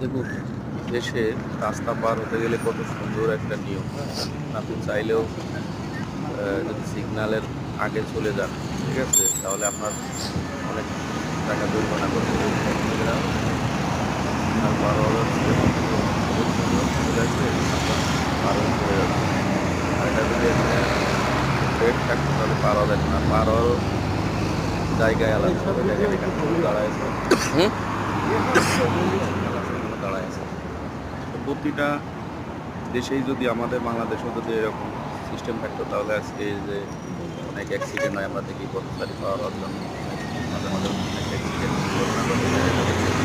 দেখুন, দেশে রাস্তা পার হতে গেলে কত সুন্দর একটা নিয়ম, হ্যাঁ? আপনি চাইলেও যদি সিগন্যালের আগে চলে যান, ঠিক আছে? তাহলে আপনার অনেক টাকা জরিমানা করবে। যদি আপনারা সিগন্যাল পার হওয়া যাচ্ছে, খুব সুন্দর চলে আসলে আপনার পার হয়ে চলে যাচ্ছে। আর এটা যদি এখানে রেড থাকতো তাহলে পার হওয়া যেত না। পার হওয়ারও জায়গায় আলাদাভাবে দেখেন এখানে মানুষ দাঁড়ায় আছে। হুম? সিগন্যাল আছে, এখানে দাঁড়ায় আছে। তো প্রতিটা দেশেই যদি আমাদের বাংলাদেশেও যদি এরকম সিস্টেম থাকতো তাহলে আজকে এই যে অনেক অ্যাক্সিডেন্ট হয় আমরা দেখি পথচারী পার হওয়ার জন্য অনেক মাঝে মাঝে অনেক অ্যাক্সিডেন্ট দুর্ঘটনা ঘটে।